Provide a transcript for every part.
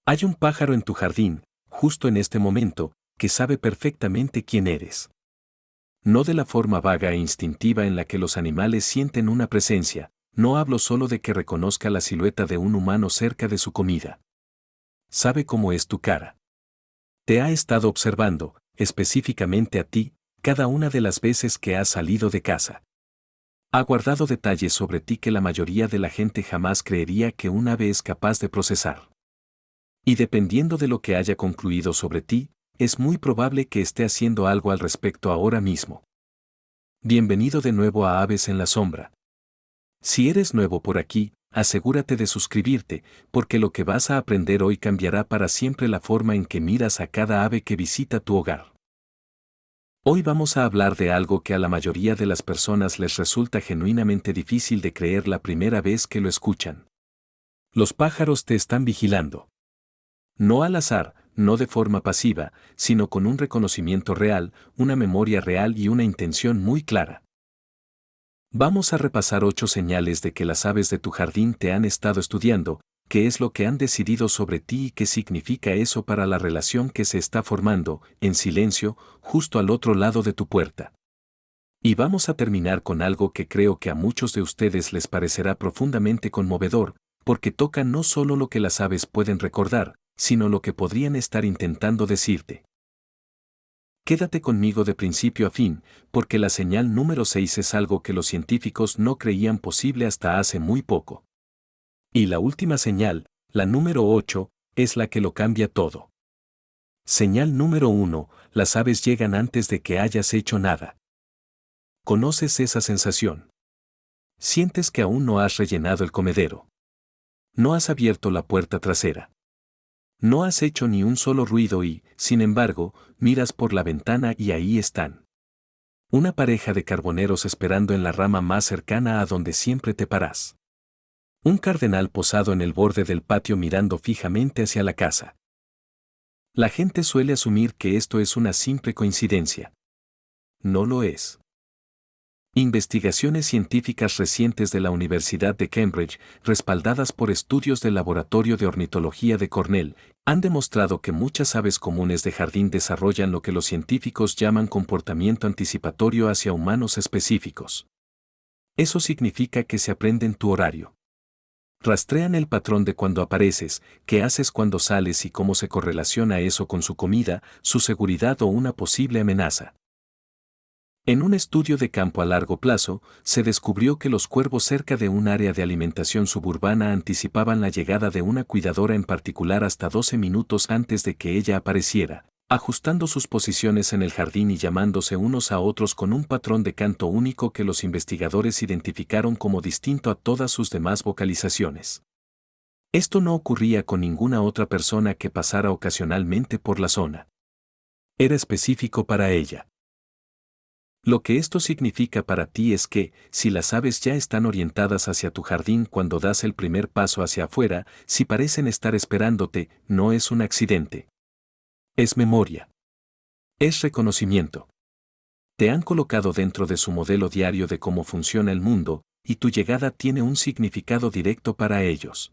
Hay un pájaro en tu jardín, justo en este momento, que sabe perfectamente quién eres. No de la forma vaga e instintiva en la que los animales sienten una presencia, no hablo solo de que reconozca la silueta de un humano cerca de su comida. Sabe cómo es tu cara. Te ha estado observando, específicamente a ti, cada una de las veces que has salido de casa. Ha guardado detalles sobre ti que la mayoría de la gente jamás creería que un ave es capaz de procesar. Y dependiendo de lo que haya concluido sobre ti, es muy probable que esté haciendo algo al respecto ahora mismo. Bienvenido de nuevo a Aves en la Sombra. Si eres nuevo por aquí, asegúrate de suscribirte, porque lo que vas a aprender hoy cambiará para siempre la forma en que miras a cada ave que visita tu hogar. Hoy vamos a hablar de algo que a la mayoría de las personas les resulta genuinamente difícil de creer la primera vez que lo escuchan. Los pájaros te están vigilando. No al azar, no de forma pasiva, sino con un reconocimiento real, una memoria real y una intención muy clara. Vamos a repasar 8 señales de que las aves de tu jardín te han estado estudiando, qué es lo que han decidido sobre ti y qué significa eso para la relación que se está formando, en silencio, justo al otro lado de tu puerta. Y vamos a terminar con algo que creo que a muchos de ustedes les parecerá profundamente conmovedor, porque toca no solo lo que las aves pueden recordar, sino lo que podrían estar intentando decirte. Quédate conmigo de principio a fin, porque la señal número 6 es algo que los científicos no creían posible hasta hace muy poco. Y la última señal, la número 8, es la que lo cambia todo. Señal número 1, las aves llegan antes de que hayas hecho nada. ¿Conoces esa sensación? Sientes que aún no has rellenado el comedero. No has abierto la puerta trasera. No has hecho ni un solo ruido y, sin embargo, miras por la ventana y ahí están. Una pareja de carboneros esperando en la rama más cercana a donde siempre te paras. Un cardenal posado en el borde del patio mirando fijamente hacia la casa. La gente suele asumir que esto es una simple coincidencia. No lo es. Investigaciones científicas recientes de la Universidad de Cambridge, respaldadas por estudios del Laboratorio de Ornitología de Cornell, han demostrado que muchas aves comunes de jardín desarrollan lo que los científicos llaman comportamiento anticipatorio hacia humanos específicos. Eso significa que se aprenden tu horario. Rastrean el patrón de cuando apareces, qué haces cuando sales y cómo se correlaciona eso con su comida, su seguridad o una posible amenaza. En un estudio de campo a largo plazo, se descubrió que los cuervos cerca de un área de alimentación suburbana anticipaban la llegada de una cuidadora en particular hasta 12 minutos antes de que ella apareciera, ajustando sus posiciones en el jardín y llamándose unos a otros con un patrón de canto único que los investigadores identificaron como distinto a todas sus demás vocalizaciones. Esto no ocurría con ninguna otra persona que pasara ocasionalmente por la zona. Era específico para ella. Lo que esto significa para ti es que, si las aves ya están orientadas hacia tu jardín cuando das el primer paso hacia afuera, si parecen estar esperándote, no es un accidente. Es memoria. Es reconocimiento. Te han colocado dentro de su modelo diario de cómo funciona el mundo, y tu llegada tiene un significado directo para ellos.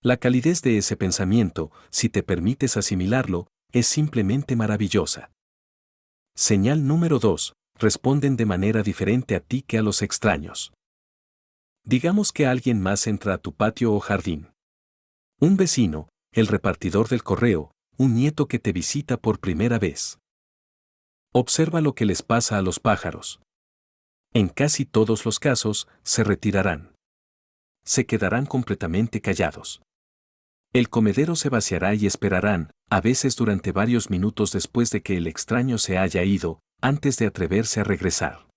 La calidez de ese pensamiento, si te permites asimilarlo, es simplemente maravillosa. Señal número 2. Responden de manera diferente a ti que a los extraños. Digamos que alguien más entra a tu patio o jardín. Un vecino, el repartidor del correo, un nieto que te visita por primera vez. Observa lo que les pasa a los pájaros. En casi todos los casos, se retirarán. Se quedarán completamente callados. El comedero se vaciará y esperarán, a veces durante varios minutos después de que el extraño se haya ido, antes de atreverse a regresar.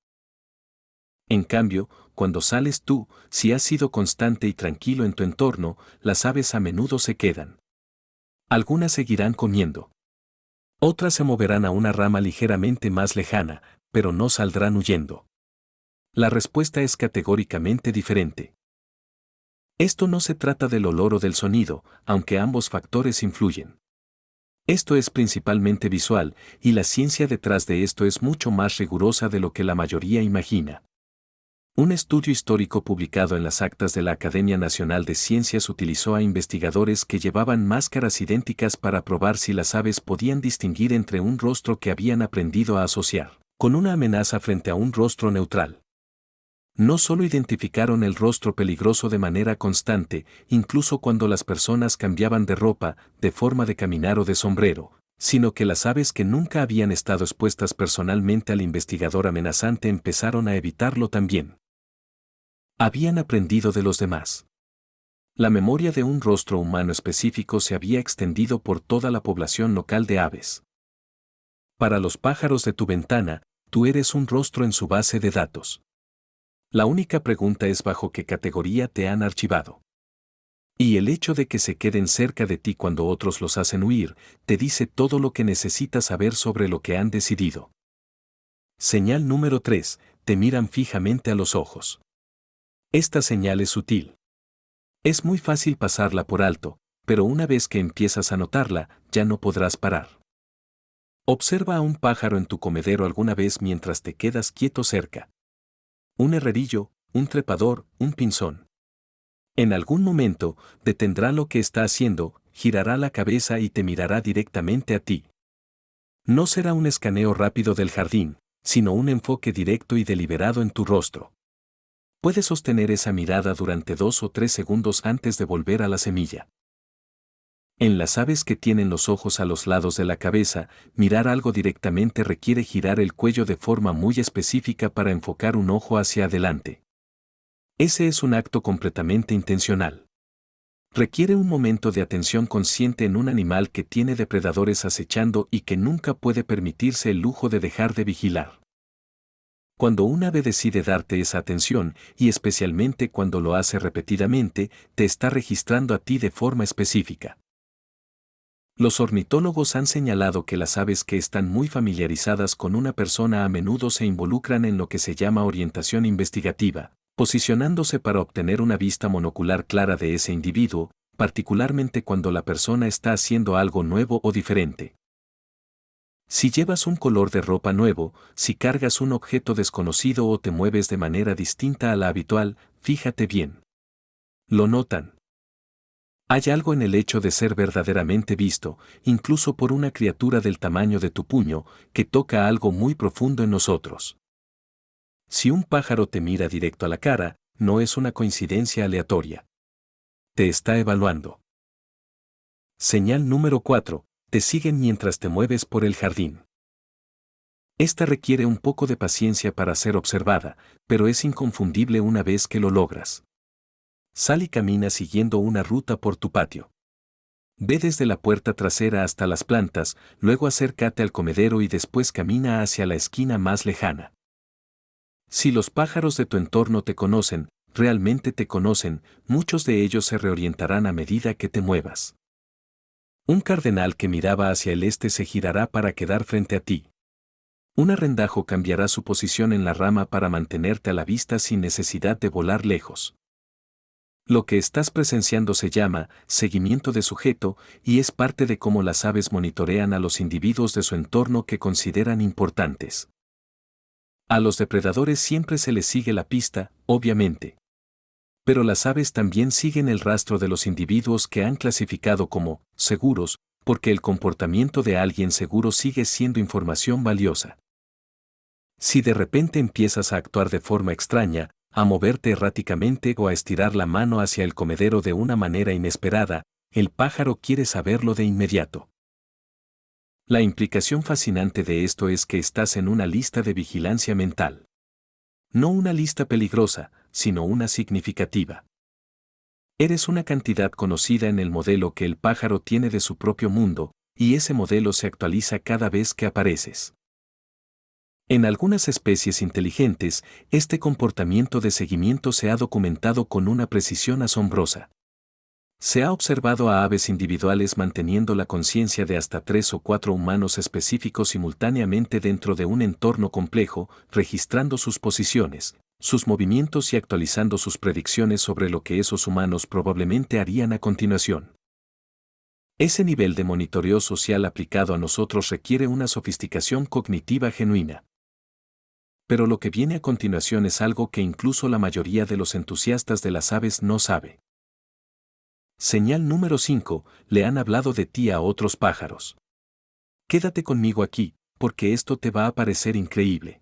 En cambio, cuando sales tú, si has sido constante y tranquilo en tu entorno, las aves a menudo se quedan. Algunas seguirán comiendo. Otras se moverán a una rama ligeramente más lejana, pero no saldrán huyendo. La respuesta es categóricamente diferente. Esto no se trata del olor o del sonido, aunque ambos factores influyen. Esto es principalmente visual, y la ciencia detrás de esto es mucho más rigurosa de lo que la mayoría imagina. Un estudio histórico publicado en las actas de la Academia Nacional de Ciencias utilizó a investigadores que llevaban máscaras idénticas para probar si las aves podían distinguir entre un rostro que habían aprendido a asociar con una amenaza frente a un rostro neutral. No solo identificaron el rostro peligroso de manera constante, incluso cuando las personas cambiaban de ropa, de forma de caminar o de sombrero, sino que las aves que nunca habían estado expuestas personalmente al investigador amenazante empezaron a evitarlo también. Habían aprendido de los demás. La memoria de un rostro humano específico se había extendido por toda la población local de aves. Para los pájaros de tu ventana, tú eres un rostro en su base de datos. La única pregunta es bajo qué categoría te han archivado. Y el hecho de que se queden cerca de ti cuando otros los hacen huir, te dice todo lo que necesitas saber sobre lo que han decidido. Señal número 3. Te miran fijamente a los ojos. Esta señal es sutil. Es muy fácil pasarla por alto, pero una vez que empiezas a notarla, ya no podrás parar. Observa a un pájaro en tu comedero alguna vez mientras te quedas quieto cerca. Un herrerillo, un trepador, un pinzón. En algún momento, detendrá lo que está haciendo, girará la cabeza y te mirará directamente a ti. No será un escaneo rápido del jardín, sino un enfoque directo y deliberado en tu rostro. Puedes sostener esa mirada durante 2 o 3 segundos antes de volver a la semilla. En las aves que tienen los ojos a los lados de la cabeza, mirar algo directamente requiere girar el cuello de forma muy específica para enfocar un ojo hacia adelante. Ese es un acto completamente intencional. Requiere un momento de atención consciente en un animal que tiene depredadores acechando y que nunca puede permitirse el lujo de dejar de vigilar. Cuando un ave decide darte esa atención, y especialmente cuando lo hace repetidamente, te está registrando a ti de forma específica. Los ornitólogos han señalado que las aves que están muy familiarizadas con una persona a menudo se involucran en lo que se llama orientación investigativa, posicionándose para obtener una vista monocular clara de ese individuo, particularmente cuando la persona está haciendo algo nuevo o diferente. Si llevas un color de ropa nuevo, si cargas un objeto desconocido o te mueves de manera distinta a la habitual, fíjate bien. ¿Lo notan? Hay algo en el hecho de ser verdaderamente visto, incluso por una criatura del tamaño de tu puño, que toca algo muy profundo en nosotros. Si un pájaro te mira directo a la cara, no es una coincidencia aleatoria. Te está evaluando. Señal número 4. Te siguen mientras te mueves por el jardín. Esta requiere un poco de paciencia para ser observada, pero es inconfundible una vez que lo logras. Sal y camina siguiendo una ruta por tu patio. Ve desde la puerta trasera hasta las plantas, luego acércate al comedero y después camina hacia la esquina más lejana. Si los pájaros de tu entorno te conocen, realmente te conocen, muchos de ellos se reorientarán a medida que te muevas. Un cardenal que miraba hacia el este se girará para quedar frente a ti. Un arrendajo cambiará su posición en la rama para mantenerte a la vista sin necesidad de volar lejos. Lo que estás presenciando se llama seguimiento de sujeto y es parte de cómo las aves monitorean a los individuos de su entorno que consideran importantes. A los depredadores siempre se les sigue la pista, obviamente. Pero las aves también siguen el rastro de los individuos que han clasificado como seguros, porque el comportamiento de alguien seguro sigue siendo información valiosa. Si de repente empiezas a actuar de forma extraña, a moverte erráticamente o a estirar la mano hacia el comedero de una manera inesperada, el pájaro quiere saberlo de inmediato. La implicación fascinante de esto es que estás en una lista de vigilancia mental. No una lista peligrosa, sino una significativa. Eres una cantidad conocida en el modelo que el pájaro tiene de su propio mundo, y ese modelo se actualiza cada vez que apareces. En algunas especies inteligentes, este comportamiento de seguimiento se ha documentado con una precisión asombrosa. Se ha observado a aves individuales manteniendo la conciencia de hasta 3 o 4 humanos específicos simultáneamente dentro de un entorno complejo, registrando sus posiciones, sus movimientos y actualizando sus predicciones sobre lo que esos humanos probablemente harían a continuación. Ese nivel de monitoreo social aplicado a nosotros requiere una sofisticación cognitiva genuina. Pero lo que viene a continuación es algo que incluso la mayoría de los entusiastas de las aves no sabe. Señal número 5. Le han hablado de ti a otros pájaros. Quédate conmigo aquí, porque esto te va a parecer increíble.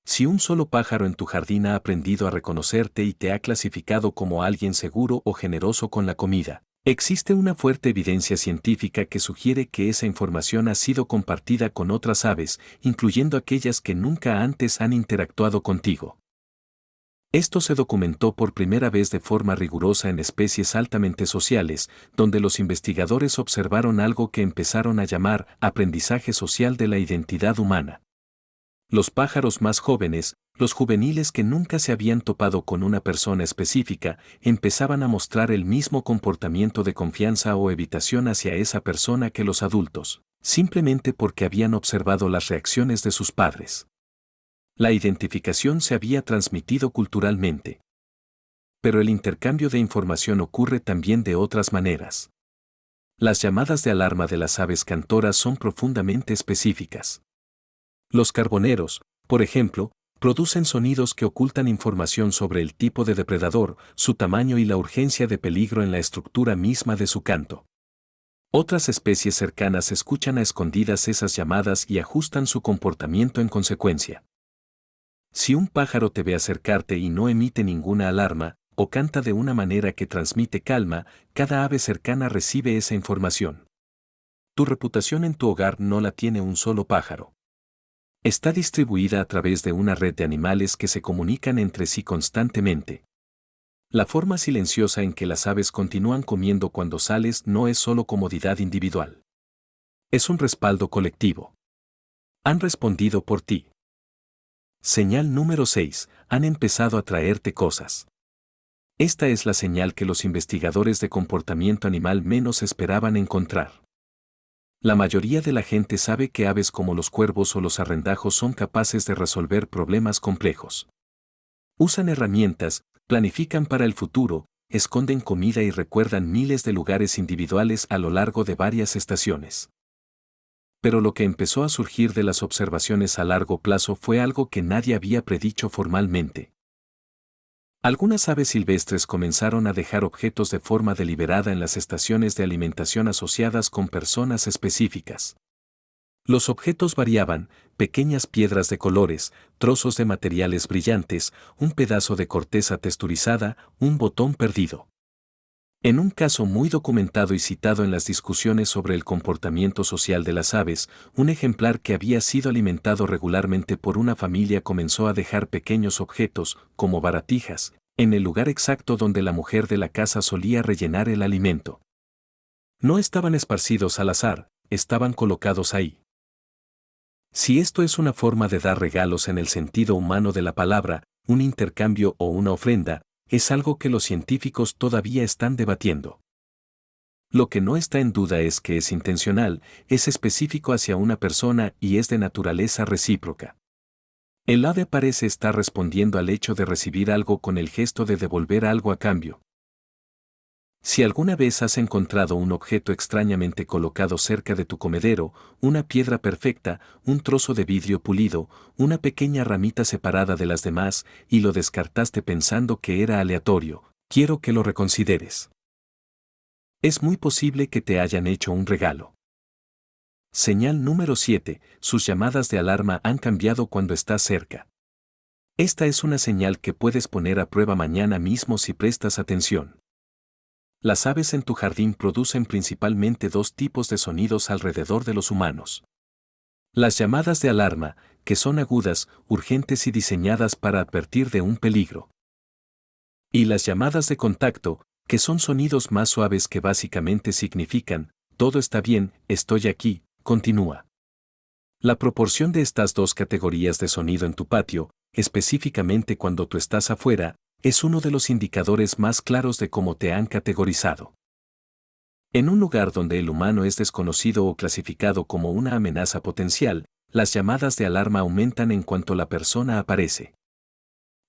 Si un solo pájaro en tu jardín ha aprendido a reconocerte y te ha clasificado como alguien seguro o generoso con la comida, existe una fuerte evidencia científica que sugiere que esa información ha sido compartida con otras aves, incluyendo aquellas que nunca antes han interactuado contigo. Esto se documentó por primera vez de forma rigurosa en especies altamente sociales, donde los investigadores observaron algo que empezaron a llamar aprendizaje social de la identidad humana. Los pájaros más jóvenes, los juveniles que nunca se habían topado con una persona específica, empezaban a mostrar el mismo comportamiento de confianza o evitación hacia esa persona que los adultos, simplemente porque habían observado las reacciones de sus padres. La identificación se había transmitido culturalmente. Pero el intercambio de información ocurre también de otras maneras. Las llamadas de alarma de las aves cantoras son profundamente específicas. Los carboneros, por ejemplo, producen sonidos que ocultan información sobre el tipo de depredador, su tamaño y la urgencia de peligro en la estructura misma de su canto. Otras especies cercanas escuchan a escondidas esas llamadas y ajustan su comportamiento en consecuencia. Si un pájaro te ve acercarte y no emite ninguna alarma, o canta de una manera que transmite calma, cada ave cercana recibe esa información. Tu reputación en tu hogar no la tiene un solo pájaro. Está distribuida a través de una red de animales que se comunican entre sí constantemente. La forma silenciosa en que las aves continúan comiendo cuando sales no es solo comodidad individual. Es un respaldo colectivo. Han respondido por ti. Señal número 6. Han empezado a traerte cosas. Esta es la señal que los investigadores de comportamiento animal menos esperaban encontrar. La mayoría de la gente sabe que aves como los cuervos o los arrendajos son capaces de resolver problemas complejos. Usan herramientas, planifican para el futuro, esconden comida y recuerdan miles de lugares individuales a lo largo de varias estaciones. Pero lo que empezó a surgir de las observaciones a largo plazo fue algo que nadie había predicho formalmente. Algunas aves silvestres comenzaron a dejar objetos de forma deliberada en las estaciones de alimentación asociadas con personas específicas. Los objetos variaban: pequeñas piedras de colores, trozos de materiales brillantes, un pedazo de corteza texturizada, un botón perdido. En un caso muy documentado y citado en las discusiones sobre el comportamiento social de las aves, un ejemplar que había sido alimentado regularmente por una familia comenzó a dejar pequeños objetos, como baratijas, en el lugar exacto donde la mujer de la casa solía rellenar el alimento. No estaban esparcidos al azar, estaban colocados ahí. Si esto es una forma de dar regalos en el sentido humano de la palabra, un intercambio o una ofrenda, es algo que los científicos todavía están debatiendo. Lo que no está en duda es que es intencional, es específico hacia una persona y es de naturaleza recíproca. El ave parece estar respondiendo al hecho de recibir algo con el gesto de devolver algo a cambio. Si alguna vez has encontrado un objeto extrañamente colocado cerca de tu comedero, una piedra perfecta, un trozo de vidrio pulido, una pequeña ramita separada de las demás, y lo descartaste pensando que era aleatorio, quiero que lo reconsideres. Es muy posible que te hayan hecho un regalo. Señal número 7. Sus llamadas de alarma han cambiado cuando estás cerca. Esta es una señal que puedes poner a prueba mañana mismo si prestas atención. Las aves en tu jardín producen principalmente dos tipos de sonidos alrededor de los humanos. Las llamadas de alarma, que son agudas, urgentes y diseñadas para advertir de un peligro. Y las llamadas de contacto, que son sonidos más suaves que básicamente significan, todo está bien, estoy aquí, continúa. La proporción de estas dos categorías de sonido en tu patio, específicamente cuando tú estás afuera, es uno de los indicadores más claros de cómo te han categorizado. En un lugar donde el humano es desconocido o clasificado como una amenaza potencial, las llamadas de alarma aumentan en cuanto la persona aparece.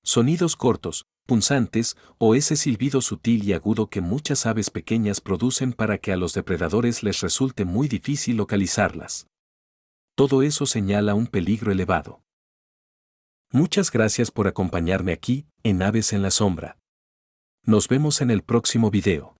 Sonidos cortos, punzantes, o ese silbido sutil y agudo que muchas aves pequeñas producen para que a los depredadores les resulte muy difícil localizarlas. Todo eso señala un peligro elevado. Muchas gracias por acompañarme aquí, en Aves en la Sombra. Nos vemos en el próximo video.